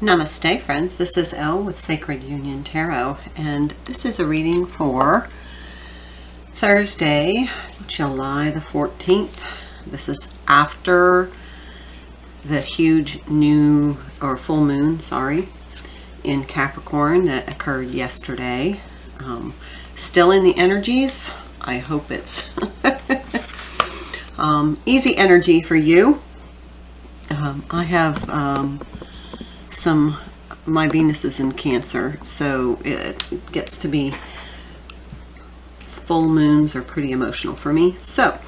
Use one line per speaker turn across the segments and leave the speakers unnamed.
Namaste, friends. This is Elle with Sacred Union Tarot, and this is a reading for Thursday, July the 14th. This is after the huge new, or full moon, in Capricorn that occurred yesterday. Still in the energies. I hope it's easy energy for you. I have my Venus is in Cancer, so it gets to be full moons are pretty emotional for me. So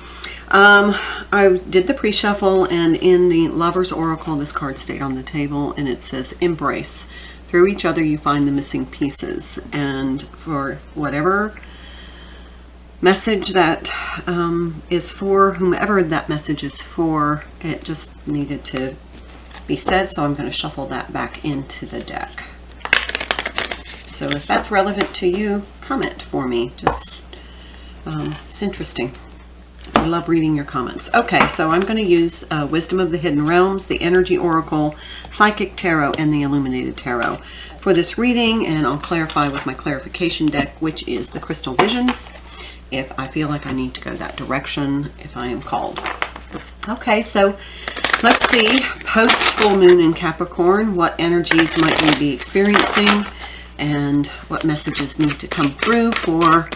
I did the pre-shuffle, and in the Lover's Oracle, this card stayed on the table, and it says embrace. Through each other you find the missing pieces, and for whatever message that is for whomever that message is for, it just needed to be said, so I'm going to shuffle that back into the deck. So if that's relevant to you, comment for me. Just it's interesting. I love reading your comments. Okay, so I'm going to use Wisdom of the Hidden Realms, the Energy Oracle, Psychic Tarot, and the Illuminated Tarot for this reading, and I'll clarify with my clarification deck, which is the Crystal Visions, if I feel like I need to go that direction, if I am called. Okay, so let's see, post full moon in Capricorn, what energies might we be experiencing and what messages need to come through for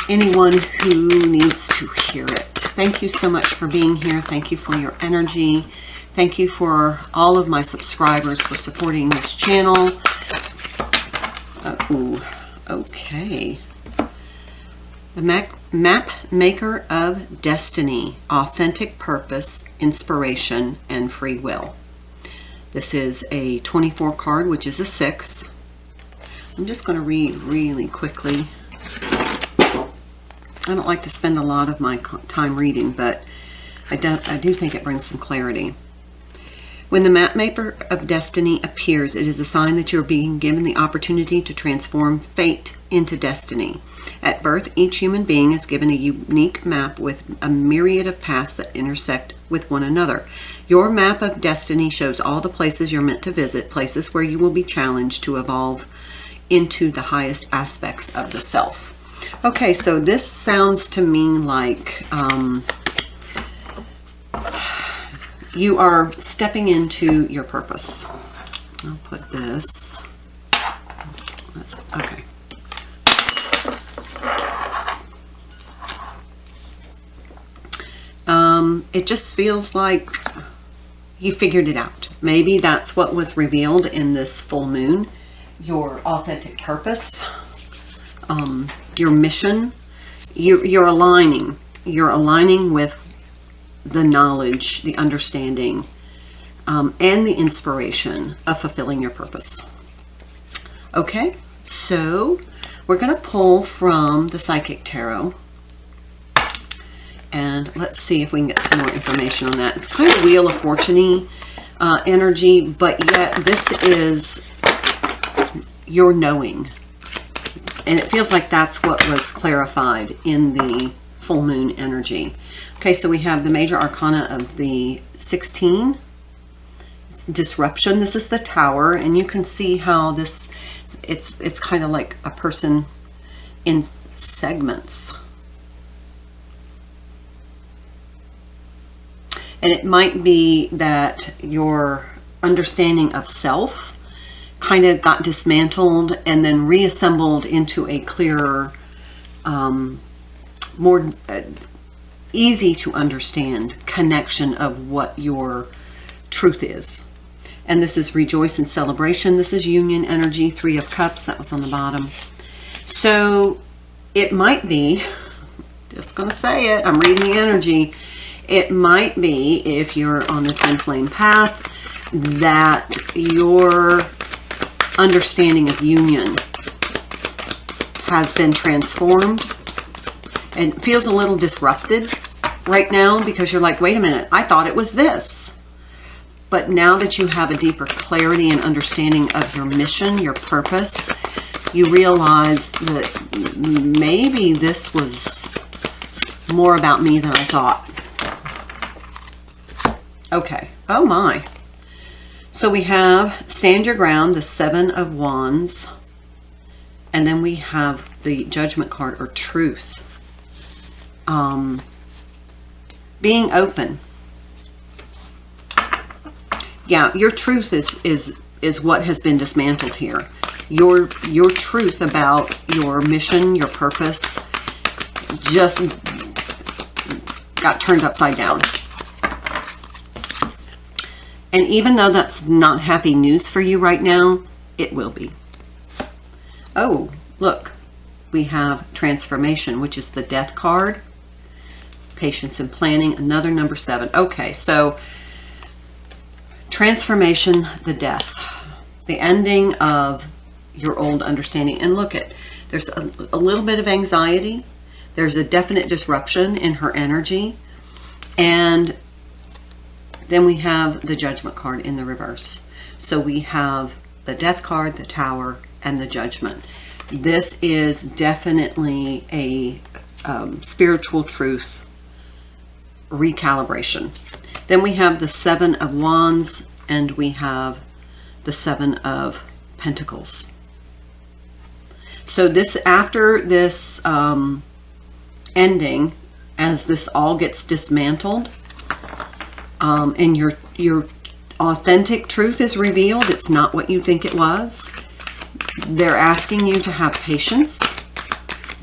anyone who needs to hear it. Thank you so much for being here. Thank you for your energy. Thank you for all of my subscribers for supporting this channel. Okay. The Map Maker of Destiny, Authentic Purpose, Inspiration, and Free Will. This is a 24 card, which is a 6. I'm just going to read really quickly. I don't like to spend a lot of my time reading, but I do think it brings some clarity. When the Map Maker of Destiny appears, it is a sign that you're being given the opportunity to transform fate into destiny. At birth, each human being is given a unique map with a myriad of paths that intersect with one another. Your map of destiny shows all the places you're meant to visit, places where you will be challenged to evolve into the highest aspects of the self. Okay, so this sounds to me like you are stepping into your purpose. I'll put this. That's okay. It just feels like you figured it out. Maybe that's what was revealed in this full moon. Your authentic purpose, your mission. You're aligning. You're aligning with the knowledge, the understanding, and the inspiration of fulfilling your purpose. Okay, so we're going to pull from the Psychic Tarot. And let's see if we can get some more information on that. It's kind of Wheel of Fortune-y energy, but yet this is your knowing. And it feels like that's what was clarified in the full moon energy. Okay, so we have the major arcana of the 16. It's disruption. This is the Tower, and you can see how this, it's kind of like a person in segments. And it might be that your understanding of self kind of got dismantled and then reassembled into a clearer, more easy to understand connection of what your truth is. And this is Rejoice and Celebration. This is Union energy, 3 of Cups. That was on the bottom. So it might be, just going to say it, I'm reading the energy. It might be, if you're on the twin flame path, that your understanding of union has been transformed and feels a little disrupted right now, because you're like, wait a minute, I thought it was this. But now that you have a deeper clarity and understanding of your mission, your purpose, you realize that maybe this was more about me than I thought. Okay. Oh my. So we have stand your ground, the 7 of Wands, and then we have the Judgment card, or truth. Being open. Yeah, your truth is what has been dismantled here. Your truth about your mission, your purpose, just got turned upside down. And even though that's not happy news for you right now, it will be. Oh, look, we have transformation, which is the Death card. Patience and planning, another number 7. Okay, so transformation, the death, the ending of your old understanding. And look at, there's a little bit of anxiety. There's a definite disruption in her energy. And then we have the Judgment card in the reverse. So we have the Death card, the Tower, and the Judgment. This is definitely a spiritual truth recalibration. Then we have the 7 of Wands, and we have the 7 of Pentacles. So this, after this ending, as this all gets dismantled, and your authentic truth is revealed, it's not what you think it was. They're asking you to have patience,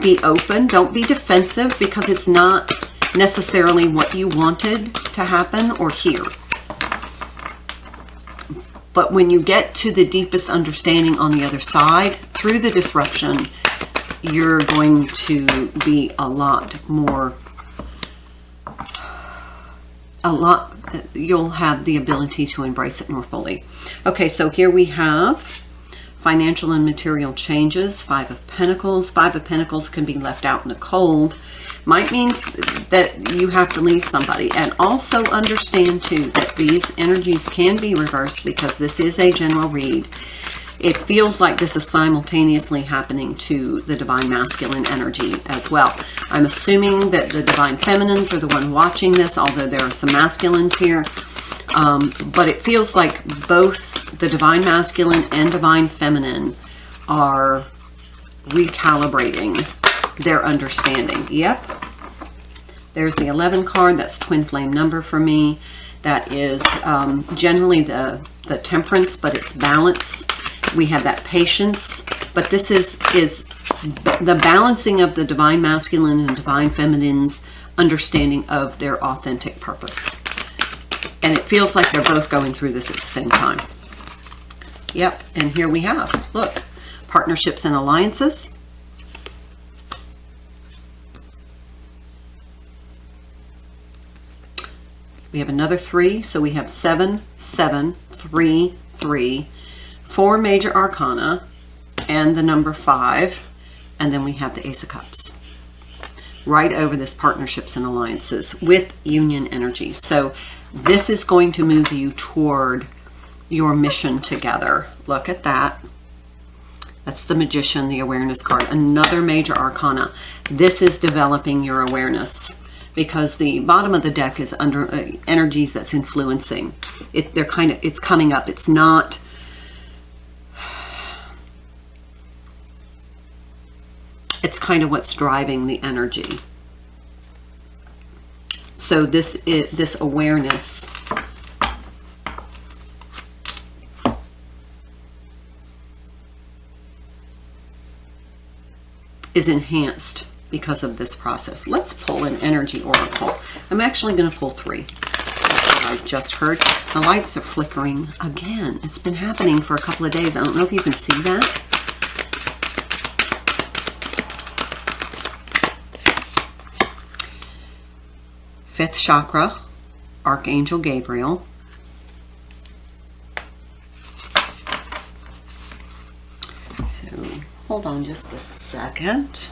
be open, don't be defensive, because it's not necessarily what you wanted to happen or hear. But when you get to the deepest understanding on the other side, through the disruption, you're going to be you'll have the ability to embrace it more fully. Okay, so here we have financial and material changes, 5 of Pentacles. 5 of Pentacles can be left out in the cold. Might mean that you have to leave somebody. And also understand too that these energies can be reversed, because this is a general read. It feels like this is simultaneously happening to the Divine Masculine energy as well. I'm assuming that the Divine Feminines are the one watching this, although there are some masculines here. But it feels like both the Divine Masculine and Divine Feminine are recalibrating their understanding. Yep. There's the 11 card. That's twin flame number for me. That is generally the temperance, but it's balance. We have that patience, but this is the balancing of the Divine Masculine and Divine Feminine's understanding of their authentic purpose. And it feels like they're both going through this at the same time. Yep, and here we have, look, partnerships and alliances. We have another 3, so we have 7, 7, 3, 3, 4 major arcana, and the number 5, and then we have the Ace of Cups. Right over this partnerships and alliances with union energy. So this is going to move you toward your mission together. Look at that. That's the Magician, the awareness card. Another major arcana. This is developing your awareness, because the bottom of the deck is under energies that's influencing it. It's coming up. It's not. It's kind of what's driving the energy. So this awareness is enhanced because of this process. Let's pull an energy oracle. I'm actually going to pull 3. That's what I just heard. The lights are flickering again. It's been happening for a couple of days. I don't know if you can see that. Fifth chakra, Archangel Gabriel. So hold on just a second.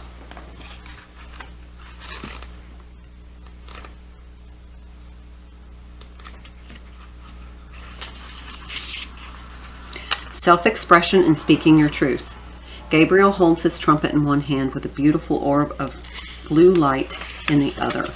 Self-expression and speaking your truth. Gabriel holds his trumpet in one hand with a beautiful orb of blue light in the other.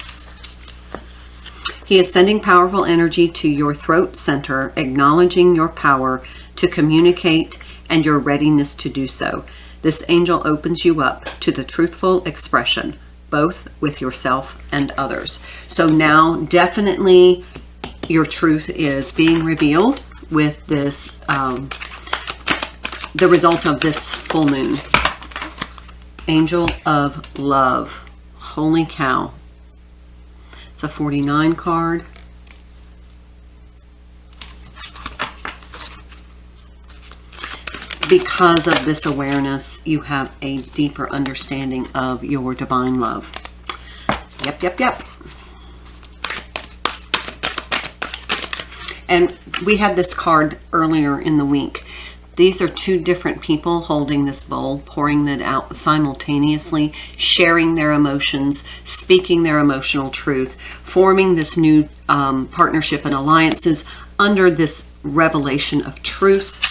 He is sending powerful energy to your throat center, acknowledging your power to communicate and your readiness to do so. This angel opens you up to the truthful expression, both with yourself and others. So now definitely your truth is being revealed with this, the result of this full moon. Angel of Love. Holy cow. It's a 49 card. Because of this awareness, you have a deeper understanding of your divine love. Yep, yep, yep. And we had this card earlier in the week. These are two different people holding this bowl, pouring it out simultaneously, sharing their emotions, speaking their emotional truth, forming this new partnership and alliances under this revelation of truth.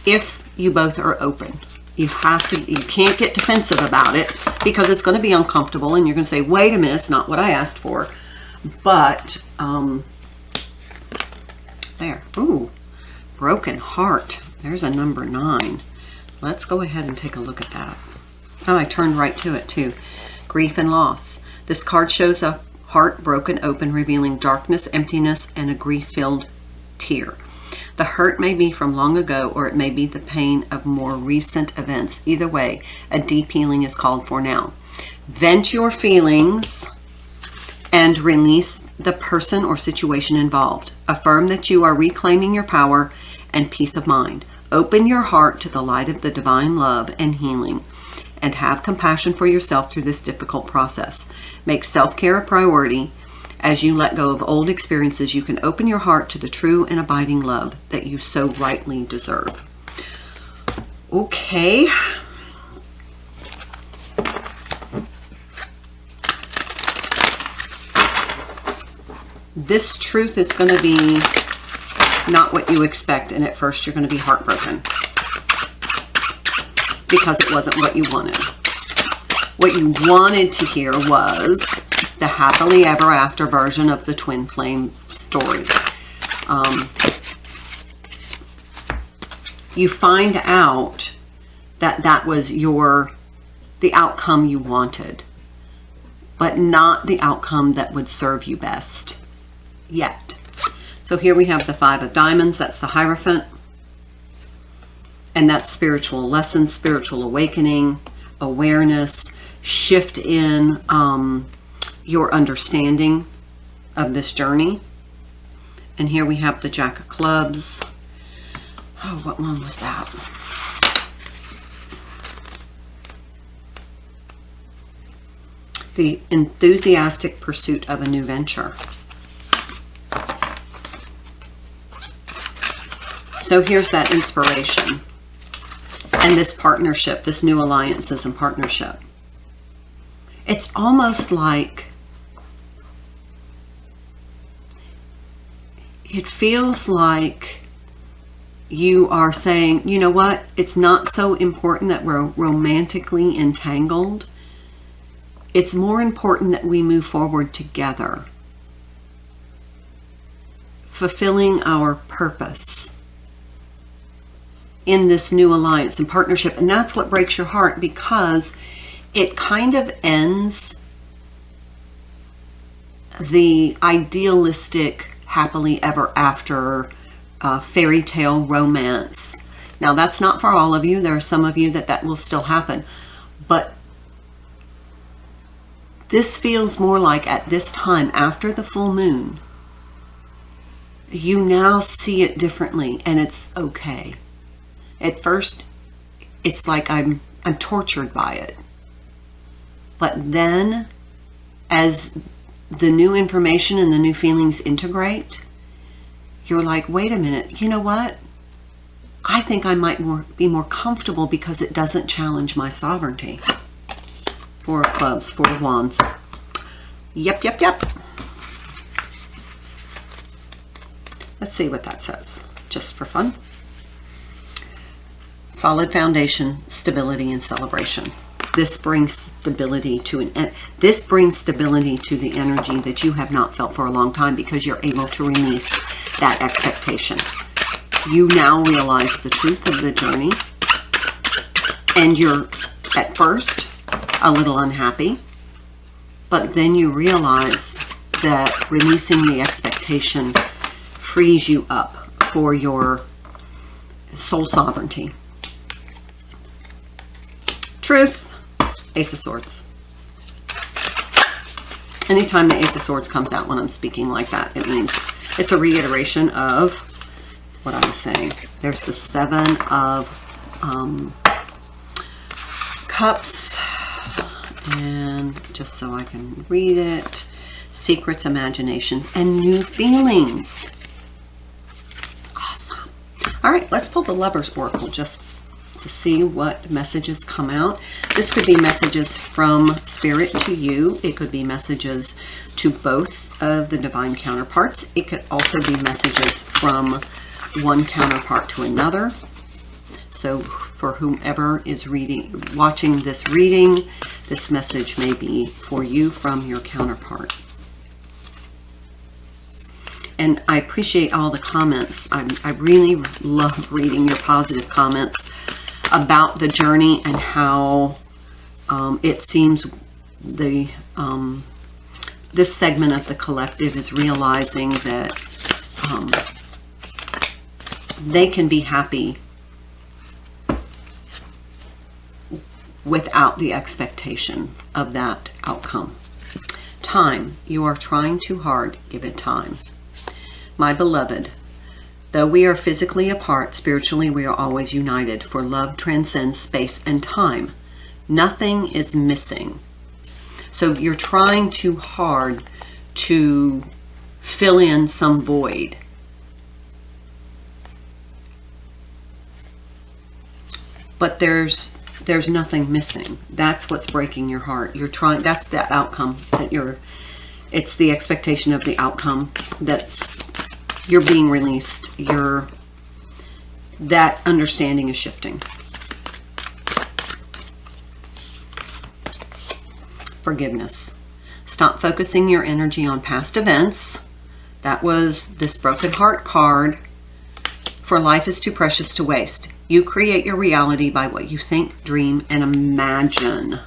If you both are open, you can't get defensive about it, because it's going to be uncomfortable and you're going to say, wait a minute, it's not what I asked for. But there, ooh, broken heart. There's a number 9. Let's go ahead and take a look at that. Oh, I turned right to it too. Grief and loss. This card shows a heart broken open, revealing darkness, emptiness, and a grief-filled tear. The hurt may be from long ago, or it may be the pain of more recent events. Either way, a deep healing is called for now. Vent your feelings and release the person or situation involved. Affirm that you are reclaiming your power and peace of mind. Open your heart to the light of the divine love and healing, and have compassion for yourself through this difficult process. Make self-care a priority. As you let go of old experiences, you can open your heart to the true and abiding love that you so rightly deserve. Okay. This truth is going to be not what you expect, and at first you're going to be heartbroken because it wasn't what you wanted. What you wanted to hear was the happily ever after version of the twin flame story. You find out that that was the outcome you wanted, but not the outcome that would serve you best yet. So here we have the 5 of Diamonds. That's the Hierophant. And that's spiritual lessons, spiritual awakening, awareness, shift in your understanding of this journey. And here we have the Jack of Clubs. Oh, what one was that? The enthusiastic pursuit of a new venture. So here's that inspiration and this partnership, this new alliances and partnership. It's almost like it feels like you are saying, you know what, it's not so important that we're romantically entangled. It's more important that we move forward together, fulfilling our purpose in this new alliance and partnership. And that's what breaks your heart, because it kind of ends the idealistic happily ever after fairy tale romance. Now, that's not for all of you. There are some of you that will still happen, but this feels more like at this time after the full moon, you now see it differently, and it's okay. At first, it's like I'm tortured by it. But then, as the new information and the new feelings integrate, you're like, wait a minute, you know what? I think I might be more comfortable because it doesn't challenge my sovereignty. 4 of Clubs, 4 of Wands. Yep, yep, yep. Let's see what that says, just for fun. Solid foundation, stability, and celebration. this brings stability to this brings stability to the energy that you have not felt for a long time, because you're able to release that expectation. You now realize the truth of the journey, and you're at first a little unhappy, but then you realize that releasing the expectation frees you up for your soul sovereignty. Truth, Ace of Swords. Anytime the Ace of Swords comes out when I'm speaking like that, it means it's a reiteration of what I was saying. There's the Seven of Cups, and just so I can read it, secrets, imagination, and new feelings. Awesome. All right, let's pull the Lover's Oracle just to see what messages come out. This could be messages from Spirit to you. It could be messages to both of the Divine Counterparts. It could also be messages from one counterpart to another. So for whomever is watching this reading, this message may be for you from your counterpart. And I appreciate all the comments. I really love reading your positive comments about the journey and how it seems this segment of the collective is realizing that they can be happy without the expectation of that outcome. Time. You are trying too hard. Give it time. My beloved, though we are physically apart, spiritually we are always united, for love transcends space and time. Nothing is missing. So you're trying too hard to fill in some void. But there's nothing missing. That's what's breaking your heart. You're trying, that's that outcome that it's the expectation of the outcome you're being released. That understanding is shifting. Forgiveness. Stop focusing your energy on past events. That was this broken heart card. For life is too precious to waste. You create your reality by what you think, dream, and imagine.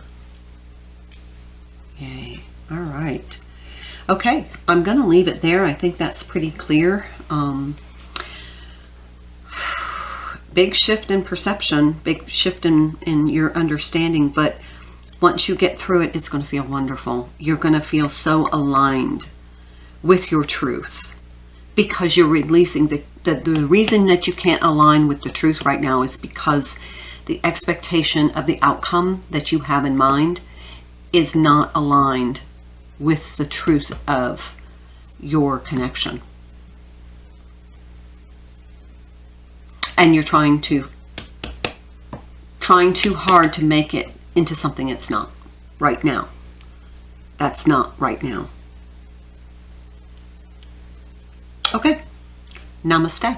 Yay. All right. Okay, I'm going to leave it there. I think that's pretty clear. Big shift in perception, big shift in your understanding, but once you get through it, it's going to feel wonderful. You're going to feel so aligned with your truth, because you're releasing the reason that you can't align with the truth right now is because the expectation of the outcome that you have in mind is not aligned with the truth of your connection. And you're trying too hard to make it into something it's not right now. That's not right now. Okay. Namaste.